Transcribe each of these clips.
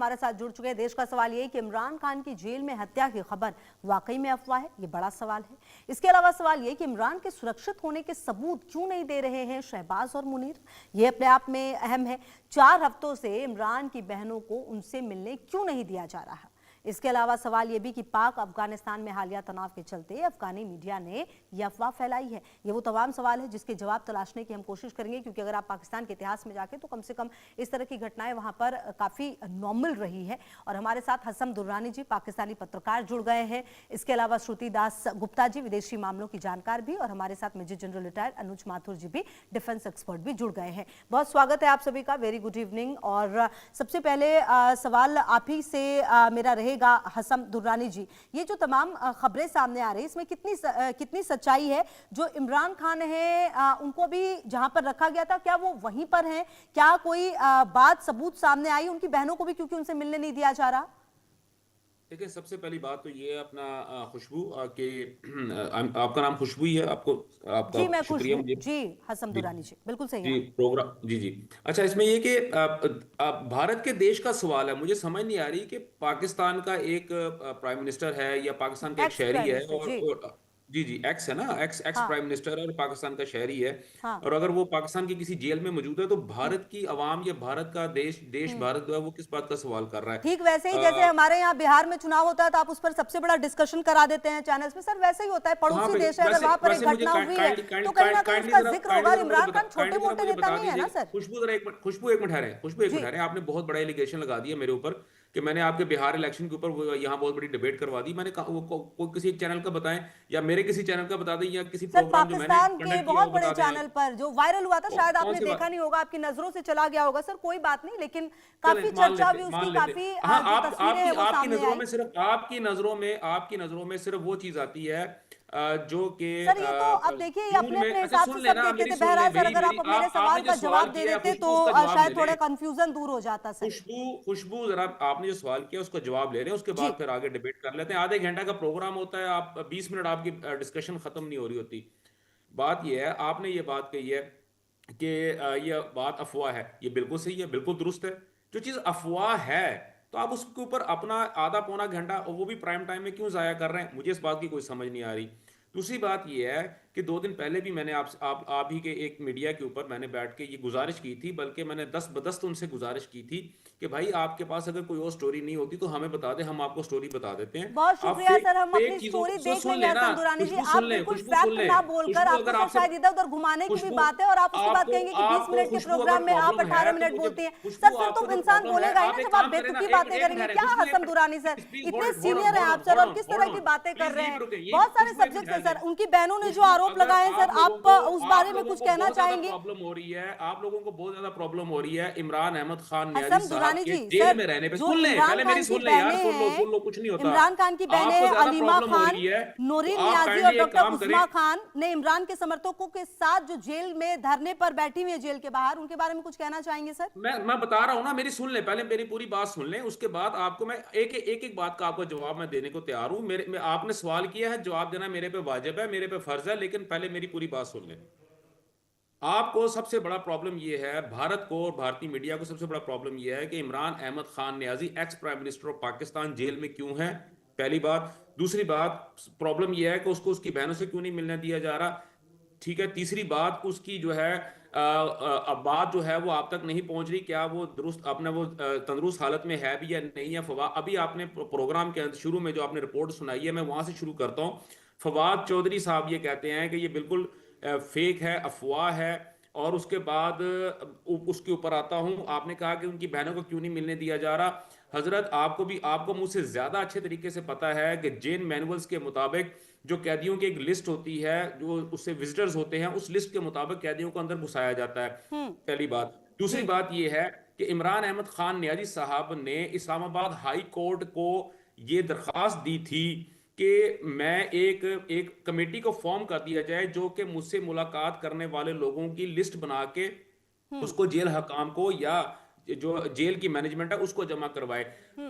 हमारे साथ जुड़ चुके हैं। देश का सवाल ये है कि इमरान खान की जेल में हत्या की खबर वाकई में अफवाह है, ये बड़ा सवाल है। इसके अलावा सवाल ये कि इमरान के सुरक्षित होने के सबूत क्यों नहीं दे रहे हैं शहबाज और मुनीर, ये अपने आप में अहम है। 4 हफ्तों से इमरान की बहनों को उनसे मिलने क्यों नहीं दिया जा रहा। इसके अलावा सवाल ये भी कि पाक अफगानिस्तान में हालिया तनाव के चलते अफगानी मीडिया ने यह अफवाह फैलाई है। ये वो तमाम सवाल है जिसके जवाब तलाशने की हम कोशिश करेंगे, क्योंकि अगर आप पाकिस्तान के इतिहास में जाके तो कम से कम इस तरह की घटनाएं वहां पर काफी नॉर्मल रही है। और हमारे साथ हसन दुर्रानी जी पाकिस्तानी पत्रकार जुड़ गए हैं। इसके अलावा श्रुति दास गुप्ता जी विदेशी मामलों की जानकार भी, और हमारे साथ मेजर जनरल रिटायर्ड अनुज माथुर जी भी डिफेंस एक्सपर्ट भी जुड़ गए हैं। बहुत स्वागत है आप सभी का, वेरी गुड इवनिंग। और सबसे पहले सवाल आप ही से मेरा हसन दुर्रानी जी, ये जो तमाम खबरें सामने आ रही है इसमें कितनी सच्चाई है? जो इमरान खान है उनको भी जहां पर रखा गया था क्या वो वहीं पर हैं? क्या कोई बात सबूत सामने आई उनकी बहनों को भी, क्योंकि उनसे मिलने नहीं दिया जा रहा? देखिए, सबसे पहली बात तो ये है अपना खुशबू के आपका नाम खुशबू ही है। आपको आपका जी मैं शुक्रिया खुशबू मुझे। जी, हसन जी दुर्रानी जी बिल्कुल सही जी है। प्रोग्राम जी जी। अच्छा, इसमें ये कि भारत के देश का सवाल है। मुझे समझ नहीं आ रही कि पाकिस्तान का एक प्राइम मिनिस्टर है या पाकिस्तान का एक एक्स शहरी प्राइम है मिनिस्टर जी। और जी जी एक्स है ना, एक्स हाँ प्राइम मिनिस्टर है और पाकिस्तान का शहरी है। हाँ। और अगर वो पाकिस्तान की किसी जेल में मौजूद है तो भारत की आवाम या भारत का देश हम्म। भारत जो है वो किस बात का सवाल कर रहा ठीक वैसे ही है? जैसे हमारे यहाँ बिहार में चुनाव होता है तो आप उस पर सबसे बड़ा डिस्कशन करा देते हैं चैनल्स पे, सर वैसे ही होता है। कहाँ पड़ोसी पे? देश है, अगर वैसे वहां पर एक वैसे मुझे घटना हुई है तो कहीं ना कहीं उसका जिक्र होगा। और इमरान खान छोटे काइंडली जरा मोटे मुझे नेता बता नहीं है दीजिए। ना सर। खुशबू जरा एक मिनट, खुशबू एक मिनट ठहरे, खुशबू एक जी मिनट ठहरे। आपने बहुत बड़ा एलिगेशन लगा दिया मेरे ऊपर कि मैंने आपके बिहार इलेक्शन के ऊपर यहाँ बहुत बड़ी डिबेट करवा दी। मैंने कहा वो किसी एक चैनल का बताएं या मेरे किसी चैनल का बता दें या किसी सर, प्रोग्राम जो मैंने पाकिस्तान के कंडक्ट किया बहुत वो बड़े बता दें चैनल आप। पर जो वायरल हुआ था, शायद कौन आपने सी देखा बात? नहीं होगा, आपकी नजरों से चला गया होगा सर, कोई बात नहीं। लेकिन चले काफी मान चर्चा लेते भी मान उसकी, लेते। काफी हाँ, जो आप तस्वीरें हैं आपकी वो आपकी सामने नजरों आई। में सिर्फ आपकी नजरों में सिर्फ वो चीज आती है जो कि सर ये तो अब देखिए, ये जून अपने में। अपने अच्छा, हिसाब सुन से सब लेना, देखते मेरी थे। सुन ले बहरहाल सर, मेरी अगर मेरी आप अब मेरे आपने सवाल जो का सवाल जवाब दे किया है देते खुशबू, तो उसका जवाब ले शायद थोड़ा लें। कंफ्यूजन दूर हो जाता सर। खुशबू जरा आपने जो सवाल किया उसका जवाब ले रहे हैं, उसके जी। बाद फिर आगे डिबेट कर लेते हैं। आधे घंटा का प्रोग्राम होता है, आप 20 मिनट आपकी डिस्कशन खत्म नहीं हो रही होती। बात यह है, आपने ये बात कही है कि ये बात अफवाह है। ये बिल्कुल सही है, बिल्कुल दुरुस्त है। जो चीज अफवाह है तो आप उसके ऊपर अपना आधा पौना घंटा, और वो भी प्राइम टाइम में, क्यों जाया कर रहे हैं? मुझे इस बात की कोई समझ नहीं आ रही। दूसरी बात यह है कि 2 दिन पहले भी मैंने आप ही के एक मीडिया के ऊपर मैंने बैठ के ये गुजारिश की थी, बल्कि मैंने 10 ब 10 उनसे गुजारिश की थी कि भाई आपके पास अगर कोई और स्टोरी नहीं होती तो हमें बता दें, हम आपको स्टोरी बता देते हैं। बहुत आप शुक्रिया फेक सर, हम अपनी फेक चीजों स्टोरी को देख सुन लेंगे। लेना। हसन दुरानी जी, खुशबू आप सुन ले, बिल्कुल खुशबू सुन फैक्ट ले। ना बोलकर, खुशबू, आपको अगर सर आपसे शायद इधर उधर घुमाने की भी खुशबू बात है, और आप उसके बाद आपको कहेंगे कि 20 आपको मिनट के खुशबू अगर प्रोग्राम में आप प्रॉब्लम है 18 तो मिनट मुझे, बोलती हैं। खुशबू सर फिर आपको तो अगर इंसान प्रॉब्लम है बोलेगा ही आप ना एक जब आप काम करें ना, बेतुकी एक बातें एक करेंगे। मिनट क्या खुशबू, हसन दुरानी सर, प्लीज इतने होल्ड ऑन सीनियर हैं होल्ड आप ऑन सर, होल्ड और ऑन किस होल्ड तरह ऑन की बातें कर प्लीज रहे यहीं हैं? पे रुके। ये बहुत सारे खुशबू एक मिनट सब्जेक्ट्स हैं ठहर सर, जाए। उनकी बहनों ने जो खुशबू, आरोप अगर लगाए हैं सर, आप लोगों आप को उस आप बारे में लोगों कुछ को कहना बहुत ज्यादा चाहेंगे? प्रॉब्लम हो रही है, आप लोगों को बहुत ज्यादा प्रॉब्लम हो रही है इमरान अहमद खान नियाजी हसन साहब दुरानी के जी जेल सर, में रहने पे। जो सुन ले, इमरान पहले मेरी खान की सुन ले यार, बहनें हैं, सुन लो, कुछ नहीं होता। इमरान खान की बहनें आपको हैं ज्यादा अलीमा प्रॉब्लम हो खान, रही है तो नूरीन आप नियाजी और काइंडली एक डॉक्टर काम करें। उस्मा खान ने इमरान के समर्थकों के साथ जो जेल में धरने पर बैठी हुई है जेल के बाहर, उनके बारे में कुछ कहना चाहेंगे सर? मैं बता रहा हूं ना, मेरी सुन ले, पहले मेरी पूरी बात सुन ले, उसके बाद आपको मैं एक बात का आपको जवाब मैं देने को तैयार हूं। आपने सवाल किया है, जवाब देना मेरे पे वाजिब है, मेरे पे फर्ज है, लेकिन पहले मेरी पूरी बात सुन ले। आपको सबसे बड़ा प्रॉब्लम यह है, भारत को और भारतीय मीडिया को सबसे बड़ा प्रॉब्लम यह है कि Imran Ahmed Khan Niazi ex prime minister of Pakistan jail में क्यों है, पहली बात। दूसरी बात, प्रॉब्लम यह है कि उसको उसकी बहनों से क्यों नहीं मिलने दिया जा रहा। ठीक है। तीसरी बात, उसकी जो है अब बात जो है वो आप तक नहीं पहुंच रही, क्या वो दुरुस्त अपना वो तंदुरुस्त हालत में है भी या नहीं है। फवाद, अभी आपने प्रोग्राम के शुरू में जो आपने रिपोर्ट सुनाई है, मैं वहां से शुरू करता हूं। फवाद चौधरी साहब ये कहते हैं कि ये बिल्कुल फेक है, अफवाह है। और उसके बाद उसके ऊपर आता हूं, आपने कहा कि उनकी बहनों को क्यों नहीं मिलने दिया जा रहा। हजरत, आपको मुझसे ज्यादा अच्छे तरीके से पता है कि जेन मैनुअल्स के मुताबिक जो कैदियों की एक लिस्ट होती है, जो उससे विजिटर्स होते हैं, उस लिस्ट के मुताबिक कैदियों को अंदर घुसाया जाता है, पहली बात। दूसरी जी। बात यह है कि इमरान अहमद खान नियाजी साहब ने इस्लामाबाद हाई कोर्ट को यह दरखास्त दी थी कि मैं एक कमेटी को फॉर्म कर दिया जाए जो कि मुझसे मुलाकात करने वाले लोगों की लिस्ट बना के उसको जेल हकाम को या जो जेल की मैनेजमेंट है उसको जमा करवाए।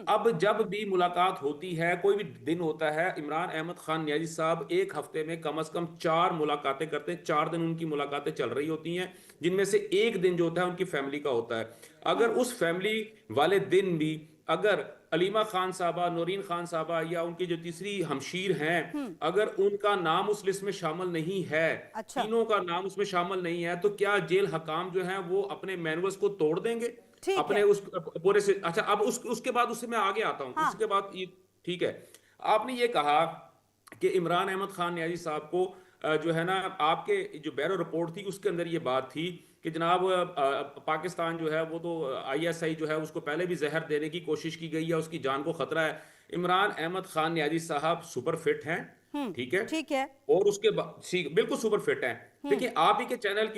अब जब भी मुलाकात होती है, कोई भी दिन होता है, इमरान अहमद खान नियाजी साहब एक हफ्ते में कम से कम 4 मुलाकातें करते हैं। 4 दिन उनकी मुलाकातें चल रही होती हैं, जिनमें से एक दिन जो होता है उनकी फैमिली का होता है। अगर उस फैमिली वाले दिन भी अगर अलीमा खान साहबा, नौरीन खान साहबा या उनकी जो तीसरी हमशीर हैं, अगर उनका नाम उस लिस्ट में शामिल नहीं है, अच्छा। तीनों का नाम उसमें शामिल नहीं है, तो क्या जेल हकाम जो हैं वो अपने मैनुअल्स को तोड़ देंगे ठीक अपने है। उस पूरे से? अच्छा, अब उसके बाद उससे मैं आगे आता हूं, हाँ। उसके बाद ये ठीक है। आपने ये कहा कि इमरान अहमद खान न्याजी साहब को जो है ना, आपके जो बैरो रिपोर्ट थी उसके अंदर ये बात थी कि जनाब पाकिस्तान जो है वो तो आईएसआई जो है उसको पहले भी जहर देने की कोशिश की गई है, उसकी जान को खतरा है। इमरान अहमद खान न्याजी साहब सुपर फिट हैं, ठीक है, ठीक है। और उसके बाद ठीक बिल्कुल सुपर फिट हैं। देखिए, आप ही के चैनल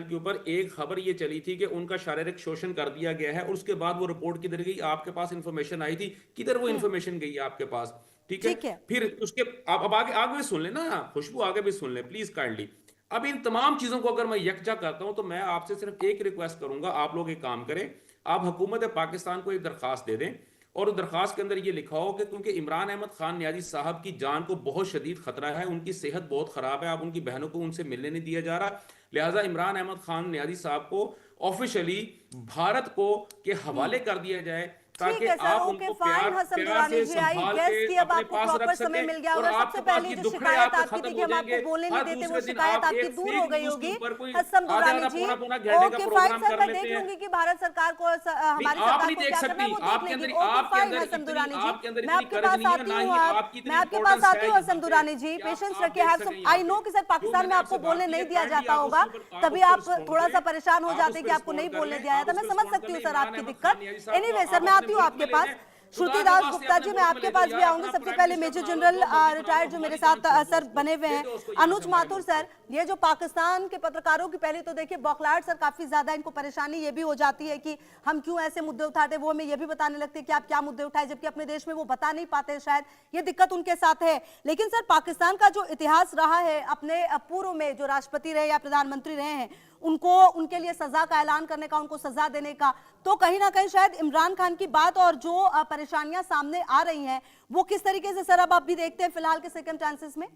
के ऊपर एक खबर ये चली थी कि उनका शारीरिक शोषण कर दिया गया है, और उसके बाद वो रिपोर्ट किधर गई? आपके पास इंफॉर्मेशन आई थी, किधर वो इंफॉर्मेशन गई है आपके पास? ठीक है। ठीक है। फिर उसके आप अब आगे आगे भी सुन लें ना, खुशबू, आगे भी सुन लें प्लीज काइंडली। अब इन तमाम चीजों को अगर मैं यकजा करता हूं तो मैं आपसे सिर्फ एक रिक्वेस्ट करूंगा, आप लोग एक काम करें, आप हुकूमत पाकिस्तान को एक दरखास्त दे दें, और दरखास्त के अंदर ये लिखा हो कि क्योंकि इमरान अहमद खान न्याजी साहब की जान को बहुत शदीद खतरा है, उनकी सेहत बहुत खराब है, आप उनकी बहनों को उनसे मिलने नहीं दिया जा रहा, लिहाजा इमरान अहमद खान न्याजी साहब को ऑफिशियली भारत को के हवाले कर दिया जाए, ठीक ताकि है सर, आप ओके उनको फाइन। हसम प्यार दुरानी से जी, आई संभाल गेस के कि अब अपने आपको पास प्रॉपर रख समय सके, मिल गया और होगा। सबसे आपके पास पहली ये जो दुखड़े शिकायत आपके आपकी थी खत्म कि हो हम आपको जाएंगे। बोलने नहीं हर देते, वो दूसरे दिन शिकायत आप आपकी एक दूर फेक हो गई न्यूज के होगी। ऊपर कोई हसम आधा दुरानी आधा जी, पौना पौना घंटे का ओके फाइन प्रोग्राम सर, कर मैं लेते देख हैं। लूंगी कि भारत सरकार को नहीं, हमारी आप सरकार नहीं को देख क्या करना है, सकती, वो देख आपके लेगी। अंदर ओके आपके फाइन अंदर हसम इतनी दुरानी जी, आपके अंदर मैं इतनी आपके कर्ज पास नहीं है, आती ना हूँ। ही आप आपकी मैं इतनी आपके पास इंपॉर्टेंस आती है हूँ हसम यहाँ पे दुरानी जी, कि पेशेंस आप रखिए। देख हर सकें यहाँ आई पे। नो कि सर जो पाकिस्तान मैंने में आपसे आपको बात बोलने की नहीं है, दिया काइंडली जाता आप होगा, उसके ऊपर तभी उस आप पर रिस्पॉन्ड थोड़ा सा करें, परेशान हो आप उस जाते हैं पर कि आपको नहीं रिस्पॉन्ड कर बोलने लें, दिया आप जाता। उस मैं पर समझ रिस्पॉन्ड कर सकती हूँ लें। सर इमरान आपकी अहमद दिक्कत। खान न्याजी साहब को एनीवे सर, आप मैं अपने आती हूँ मुल्क में आपके ले पास। लें, श्रुति खुदा के दास वास्ते गुप्ता अपने जी, मैं मुल्क में आपके ले जाओ पास भी यार, आऊंगी। अपना सबसे प्राइम पहले मिनिस्टर मेजर बना लो, जनरल 2 महीने रिटायर्ड जो बनाओ, मेरे हमारी जान साथ छोड़ दो सर उसको, बने हुए हैं, भेजो उसको यहाँ से अनुज हमारे माथुर मुल्क सर, से। ये जो पाकिस्तान के पत्रकारों की पहले तो देखिए बौखलाहट सर काफी ज्यादा इनको परेशानी ये भी हो जाती है कि हम क्यों ऐसे मुद्दे उठाते हैं, वो हमें ये भी बताने लगते हैं कि आप क्या मुद्दे उठाए, जबकि अपने देश में वो बता नहीं पाते, शायद ये दिक्कत उनके साथ है। लेकिन सर, पाकिस्तान का जो इतिहास रहा है, अपने पूर्व में जो राष्ट्रपति रहे या प्रधानमंत्री रहे हैं, उनको उनके लिए सजा का ऐलान करने का, उनको सजा देने का, तो कहीं ना कहीं शायद इमरान खान की बात और जो परेशानियां सामने आ रही हैं, वो किस तरीके से सर अब आप भी देखते हैं फिलहाल के सर्कमस्टेंसेस में?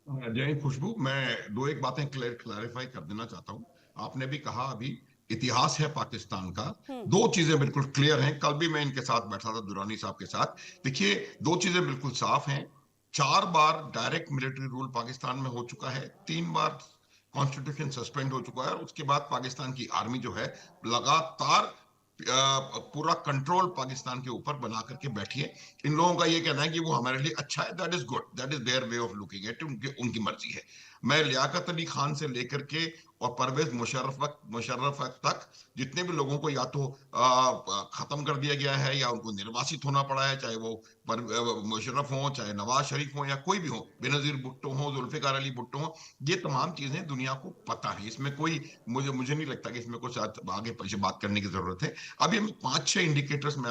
जय खुशबू, मैं दो एक बातें क्लैरिफाई कर देना चाहता हूं। आपने भी कहा अभी इतिहास है पाकिस्तान का, दो चीजें बिल्कुल क्लियर हैं। कल भी मैं इनके साथ बैठा था, दुरानी साहब के साथ। देखिए, दो चीजें बिल्कुल साफ हैं। 4 बार डायरेक्ट मिलिट्री रूल पाकिस्तान में हो चुका है, 3 बार कॉन्स्टिट्यूशन सस्पेंड हो चुका है, और उसके बाद पाकिस्तान की आर्मी जो है लगातार पूरा कंट्रोल पाकिस्तान के ऊपर बना करके बैठी है। इन लोगों का ये कहना है कि वो हमारे लिए अच्छा है, that is good, that is their way of looking at, उनकी मर्जी है। मैं लियाकत अली खान से लेकर के और परवेज मुशर्रफ तक जितने भी लोगों को या तो खत्म कर दिया गया है या उनको निर्वासित होना पड़ा है, चाहे वो मुशर्रफ हो, चाहे नवाज शरीफ हो, या कोई भी हो, बेनजीर भुट्टो हो, जुल्फिकार अली भुट्टो हो, ये तमाम चीजें दुनिया को पता है। इसमें कोई मुझे नहीं लगता कि इसमें कुछ आगे पीछे बात करने की जरूरत है। अभी हम 5-6 इंडिकेटर्स में